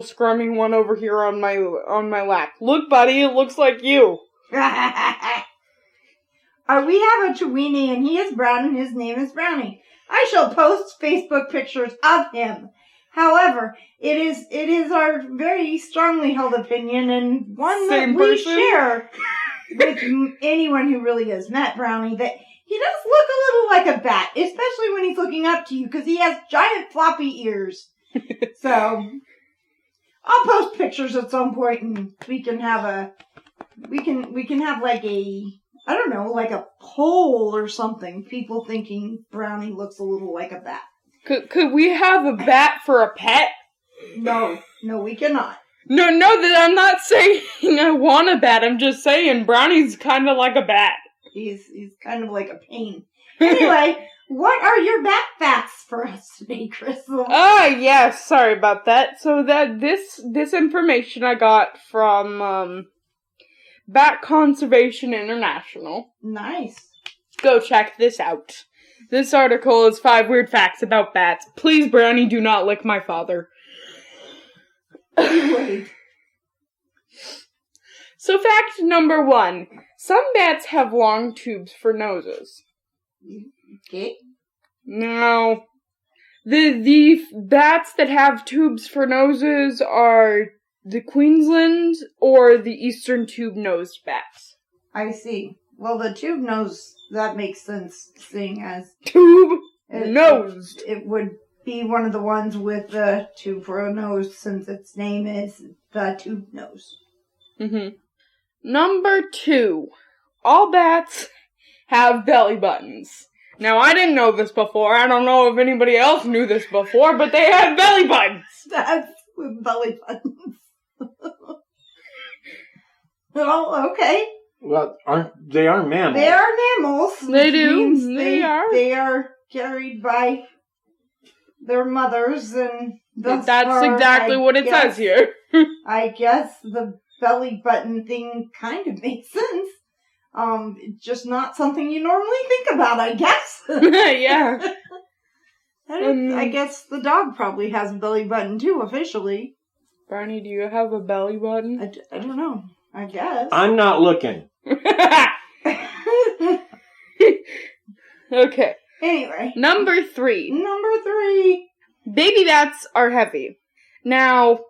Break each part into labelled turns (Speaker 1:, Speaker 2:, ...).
Speaker 1: squirming one over here on my lap. Look, buddy, it looks like you.
Speaker 2: We have a Chiweenie, and he is brown, and his name is Brownie. I shall post Facebook pictures of him. However, it is our very strongly held opinion, and one that we share with anyone who really has met Brownie, that he does look a little like a bat, especially when he's looking up to you, because he has giant floppy ears. So, I'll post pictures at some point, and we can have like a, I don't know, like a poll or something. People thinking Brownie looks a little like a bat.
Speaker 1: Could we have a bat for a pet?
Speaker 2: No, we cannot.
Speaker 1: No, I'm not saying I want a bat. I'm just saying Brownie's kind of like a bat.
Speaker 2: He's kind of like a pain. Anyway, what are your bat facts for us today, Crystal?
Speaker 1: Yes, sorry about that. So that this information I got from Bat Conservation International.
Speaker 2: Nice.
Speaker 1: Go check this out. This article is 5 weird facts about bats. Please, Brownie, do not lick my father.
Speaker 2: Anyway.
Speaker 1: So fact number 1. Some bats have long tubes for noses.
Speaker 2: Okay.
Speaker 1: Now, the bats that have tubes for noses are the Queensland or the Eastern tube-nosed bats.
Speaker 2: I see. Well, the tube nose, that makes sense, seeing as...
Speaker 1: Tube-nosed.
Speaker 2: It would be one of the ones with the tube for a nose, since its name is the tube nose.
Speaker 1: Mm-hmm. Number 2. All bats have belly buttons. Now, I didn't know this before. I don't know if anybody else knew this before, but they have belly buttons.
Speaker 2: That's with belly buttons. Oh, okay.
Speaker 3: Well, they are mammals.
Speaker 2: They are mammals.
Speaker 1: They do. They are.
Speaker 2: They are carried by their mothers, and
Speaker 1: that's exactly what it says here.
Speaker 2: I guess the belly button thing kind of makes sense. It's just not something you normally think about, I guess.
Speaker 1: Yeah.
Speaker 2: I guess the dog probably has a belly button too, officially.
Speaker 1: Barney, do you have a belly button?
Speaker 2: I don't know. I guess.
Speaker 3: I'm not looking.
Speaker 1: Okay.
Speaker 2: Anyway.
Speaker 1: Number 3. Baby bats are heavy. Now,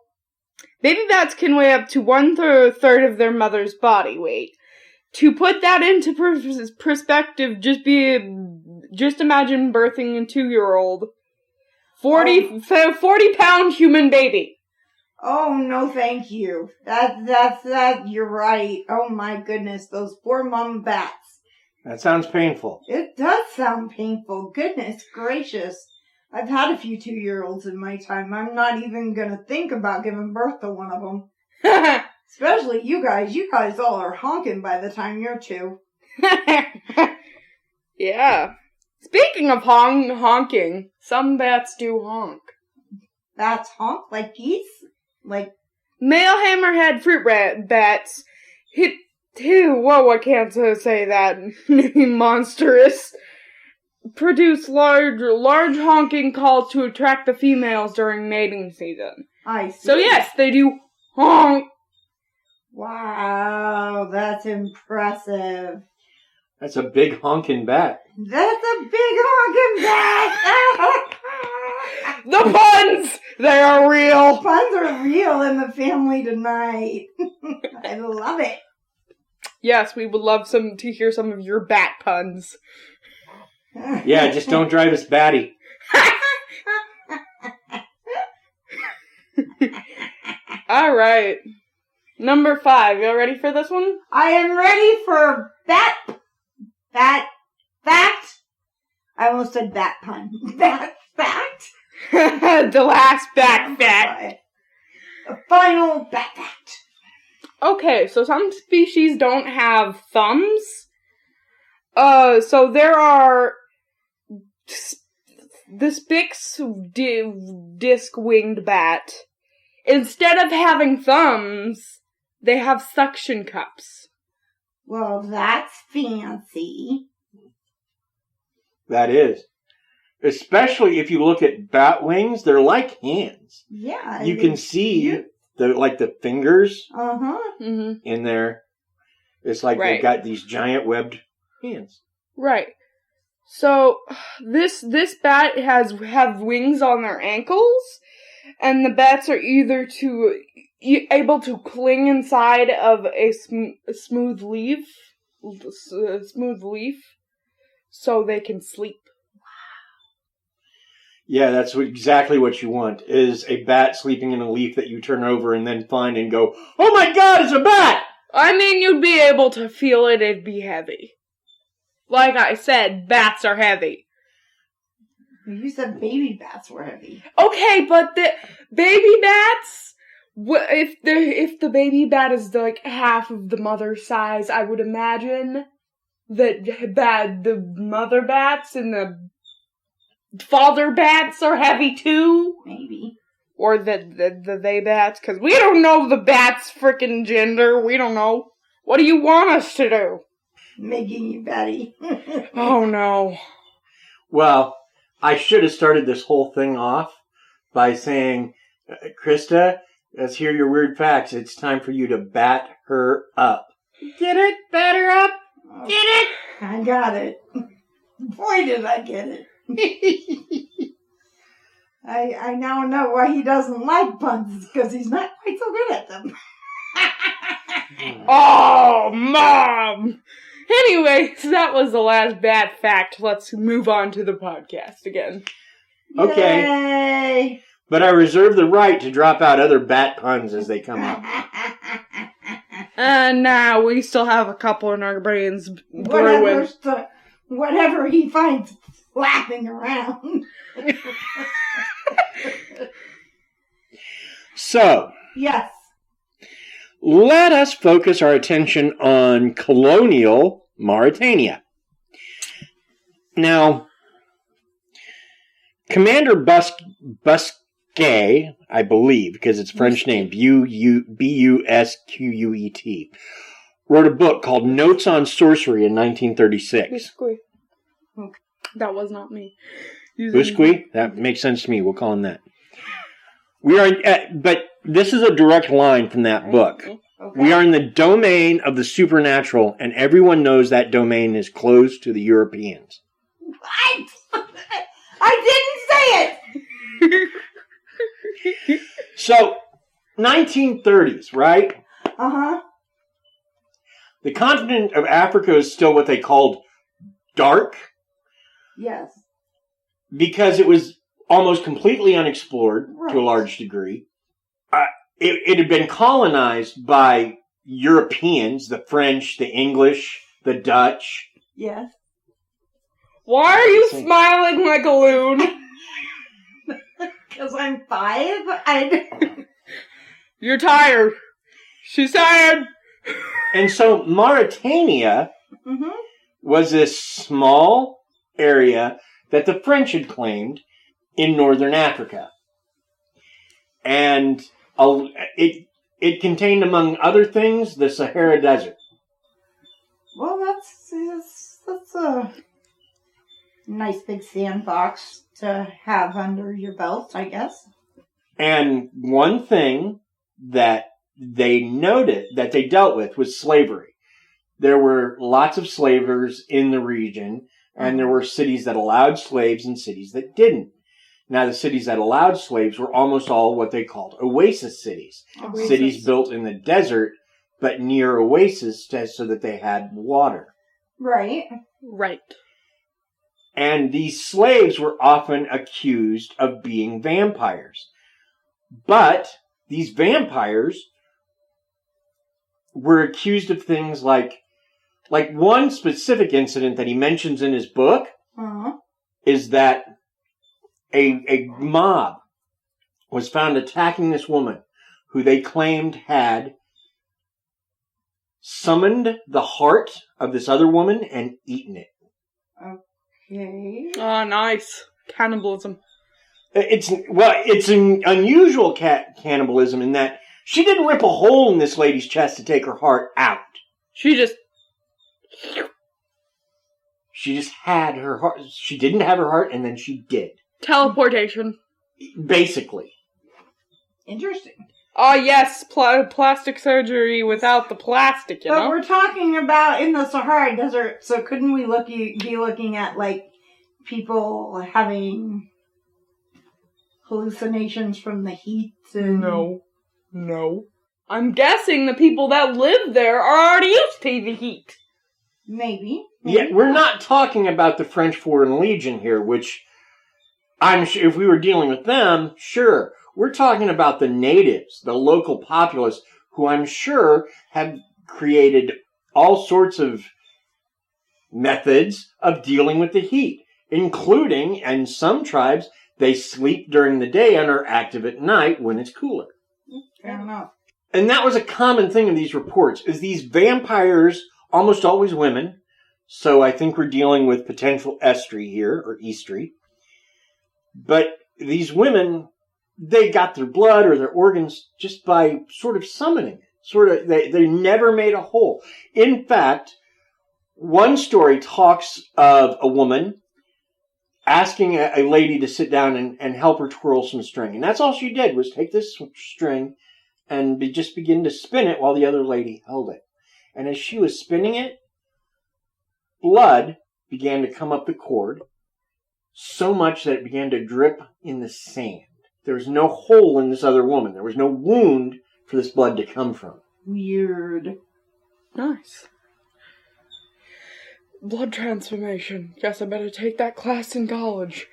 Speaker 1: baby bats can weigh up to 1/3 of their mother's body weight. To put that into perspective, just imagine birthing a 2-year-old. 40-pound human baby.
Speaker 2: Oh, no, thank you. That, you're right. Oh my goodness, those poor mom bats.
Speaker 3: That sounds painful.
Speaker 2: It does sound painful. Goodness gracious. I've had a few 2-year-olds in my time. I'm not even gonna think about giving birth to one of them. Especially you guys. You guys all are honking by the time you're 2.
Speaker 1: Yeah. Speaking of honking, some bats do honk.
Speaker 2: Bats honk? Like geese? Like
Speaker 1: male hammerhead fruit bats whoa, I can't say that. Monstrous. Produce large honking calls to attract the females during mating season.
Speaker 2: I see.
Speaker 1: So yes, they do honk.
Speaker 2: Wow, that's impressive.
Speaker 3: That's a big honking bat.
Speaker 2: That's a big honking bat!
Speaker 1: The puns! They are real!
Speaker 2: Puns are real in the family tonight. I love it.
Speaker 1: Yes, we would love to hear some of your bat puns.
Speaker 3: Yeah, just don't drive us batty.
Speaker 2: Alright.
Speaker 1: Number 5. You all ready for this one?
Speaker 2: I am ready for fact. I almost said bat pun. Bat fact.
Speaker 1: The last bat fact.
Speaker 2: The final bat fact.
Speaker 1: Okay, so some species don't have thumbs. So there are the Spix disc-winged bat. Instead of having thumbs, they have suction cups.
Speaker 2: Well, that's fancy.
Speaker 3: That is. Especially if you look at bat wings, they're like hands.
Speaker 2: Yeah.
Speaker 3: You can see the fingers
Speaker 1: Mm-hmm.
Speaker 3: in there. It's like they've got these giant webbed hands.
Speaker 1: Right. So this bat have wings on their ankles, and the bats are either able to cling inside of a smooth leaf, so they can sleep.
Speaker 3: Yeah, that's exactly what you want, is a bat sleeping in a leaf that you turn over and then find and go, oh my god, it's a bat!
Speaker 1: I mean, you'd be able to feel it, it'd be heavy. Like I said, bats are heavy.
Speaker 2: You said baby bats were heavy.
Speaker 1: Okay, but the baby bats, if the baby bat is like half of the mother's size, I would imagine that the mother bats and the father bats are heavy too.
Speaker 2: Maybe.
Speaker 1: Or the they bats, because we don't know the bat's frickin' gender. We don't know. What do you want us to do?
Speaker 2: Making you batty.
Speaker 1: Oh no.
Speaker 3: Well, I should have started this whole thing off by saying, Krysta, let's hear your weird facts. It's time for you to bat her up.
Speaker 1: Get it? Bat her up? Get it?
Speaker 2: I got it. Boy, did I get it. I now know why he doesn't like puns, because he's not quite so good at them.
Speaker 1: Oh, Mom! Anyways, that was the last bad fact. Let's move on to the podcast again.
Speaker 3: Okay.
Speaker 2: Yay.
Speaker 3: But I reserve the right to drop out other bat puns as they come up.
Speaker 1: And now we still have a couple in our brains brewing.
Speaker 2: Whatever he finds flapping around.
Speaker 3: So,
Speaker 2: Yes.
Speaker 3: let us focus our attention on Colonial Mauritania. Now, Commander Busquet, I believe, because it's French name, Busquet, wrote a book called Notes on Sorcery in 1936.
Speaker 1: Biscuit. Okay. That was not me.
Speaker 3: Busquet? That makes sense to me. We'll call him that. But this is a direct line from that book.
Speaker 2: Okay.
Speaker 3: We are in the domain of the supernatural, and everyone knows that domain is closed to the Europeans.
Speaker 2: What? I didn't say it!
Speaker 3: So, 1930s, right?
Speaker 2: Uh-huh.
Speaker 3: The continent of Africa is still what they called dark,
Speaker 2: Yes.
Speaker 3: because it was almost completely unexplored
Speaker 2: Right.
Speaker 3: to a large degree. It had been colonized by Europeans, the French, the English, the Dutch.
Speaker 2: Yes.
Speaker 1: Why are you smiling like a loon?
Speaker 2: Because I'm 5?
Speaker 1: You're tired. She's tired.
Speaker 3: And so Mauritania
Speaker 2: Mm-hmm.
Speaker 3: was this small area that the French had claimed in northern Africa. And it contained, among other things, the Sahara Desert.
Speaker 2: Well, that's a nice big sandbox to have under your belt, I guess.
Speaker 3: And one thing that they noted, that they dealt with, was slavery. There were lots of slavers in the region, and there were cities that allowed slaves and cities that didn't. Now, the cities that allowed slaves were almost all what they called oasis cities.
Speaker 1: Oasis.
Speaker 3: Cities built in the desert, but near oases so that they had water.
Speaker 2: Right.
Speaker 1: Right.
Speaker 3: And these slaves were often accused of being vampires. But these vampires were accused of things like one specific incident that he mentions in his book
Speaker 2: Uh-huh.
Speaker 3: is that a mob was found attacking this woman who they claimed had summoned the heart of this other woman and eaten it.
Speaker 2: Okay.
Speaker 1: Oh, nice. Cannibalism.
Speaker 3: It's an unusual cannibalism in that she didn't rip a hole in this lady's chest to take her heart out.
Speaker 1: She just...
Speaker 3: She just had her heart. She didn't have her heart, and then she did.
Speaker 1: Teleportation.
Speaker 3: Basically.
Speaker 2: Interesting.
Speaker 1: Oh, yes, plastic surgery without the plastic, you know?
Speaker 2: But we're talking about in the Sahara Desert, so couldn't we be looking at, like, people having hallucinations from the heat? And...
Speaker 1: No. I'm guessing the people that live there are already used to the heat.
Speaker 2: Maybe.
Speaker 3: Yeah, we're not talking about the French Foreign Legion here, which I'm sure if we were dealing with them, sure. We're talking about the natives, the local populace, who I'm sure have created all sorts of methods of dealing with the heat, including, in some tribes, they sleep during the day and are active at night when it's cooler.
Speaker 2: Fair enough.
Speaker 3: And that was a common thing in these reports, is these vampires, almost always women, so I think we're dealing with potential estry here, or eastry. But these women, they got their blood or their organs just by sort of summoning it. They never made a hole. In fact, one story talks of a woman asking a lady to sit down and help her twirl some string. And that's all she did, was take this string and just begin to spin it while the other lady held it. And as she was spinning it, blood began to come up the cord, so much that it began to drip in the sand. There was no hole in this other woman. There was no wound for this blood to come from.
Speaker 2: Weird.
Speaker 1: Nice. Blood transformation. Guess I better take that class in college.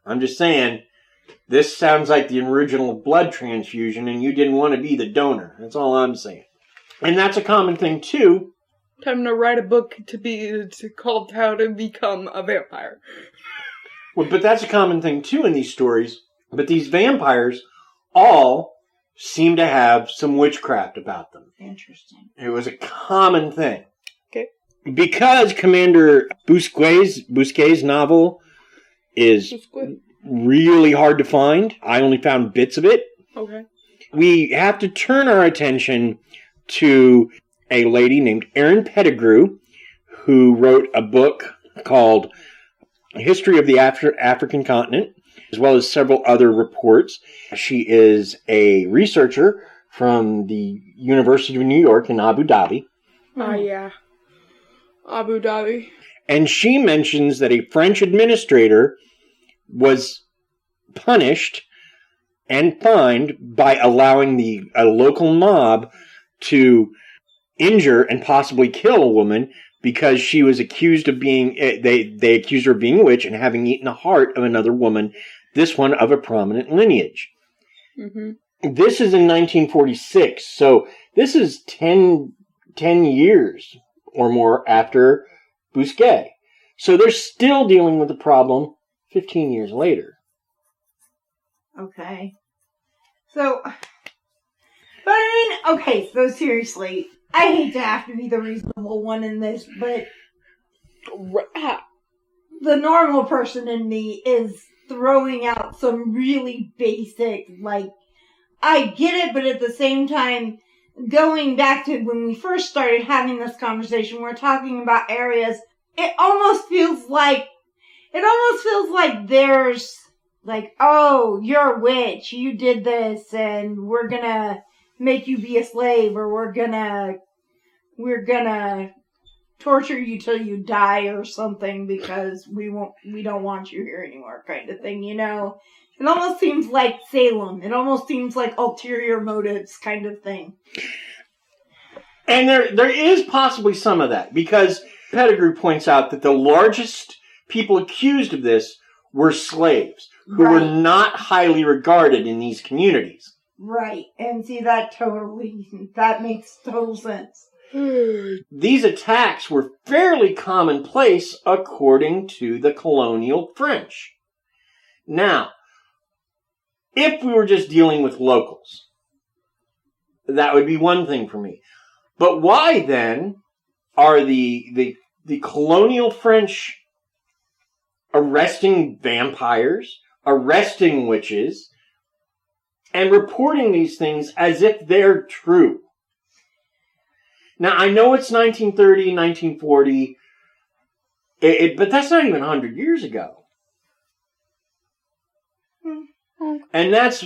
Speaker 3: I'm just saying, this sounds like the original blood transfusion, and you didn't want to be the donor. That's all I'm saying. And that's a common thing, too.
Speaker 1: Time to write a book called How to Become a Vampire.
Speaker 3: Well, but that's a common thing, too, in these stories. But these vampires all seem to have some witchcraft about them.
Speaker 2: Interesting.
Speaker 3: It was a common thing.
Speaker 1: Okay.
Speaker 3: Because Commander Bousquet's novel is really hard to find. I only found bits of it.
Speaker 1: Okay.
Speaker 3: We have to turn our attention to a lady named Erin Pettigrew, who wrote a book called History of the African Continent, as well as several other reports. She is a researcher from the University of New York in Abu Dhabi.
Speaker 1: Yeah. Abu Dhabi.
Speaker 3: And she mentions that a French administrator was punished and fined by allowing a local mob to injure and possibly kill a woman because she was accused of being, they accused her of being a witch and having eaten the heart of another woman, this one of a prominent lineage.
Speaker 1: Mm-hmm.
Speaker 3: This is in 1946, so this is 10 years or more after Bousquet. So they're still dealing with the problem 15 years later.
Speaker 2: Okay. So, but I mean, okay, so seriously, I hate to have to be the reasonable one in this, but the normal person in me is throwing out some really basic, like, I get it, but at the same time, going back to when we first started having this conversation, we're talking about areas, it almost feels like there's, like, oh, you're a witch, you did this, and we're gonna make you be a slave, or we're gonna torture you till you die or something because we don't want you here anymore, kind of thing, you know? It almost seems like Salem. It almost seems like ulterior motives kind of thing.
Speaker 3: And there is possibly some of that, because Pettigrew points out that the largest people accused of this were slaves, who were not highly regarded in these communities.
Speaker 2: Right. And see, that makes total sense.
Speaker 3: These attacks were fairly commonplace according to the colonial French. Now, if we were just dealing with locals, that would be one thing for me. But why then are the colonial French arresting vampires, arresting witches, and reporting these things as if they're true? Now, I know it's 1930, 1940, but that's not even 100 years ago. And that's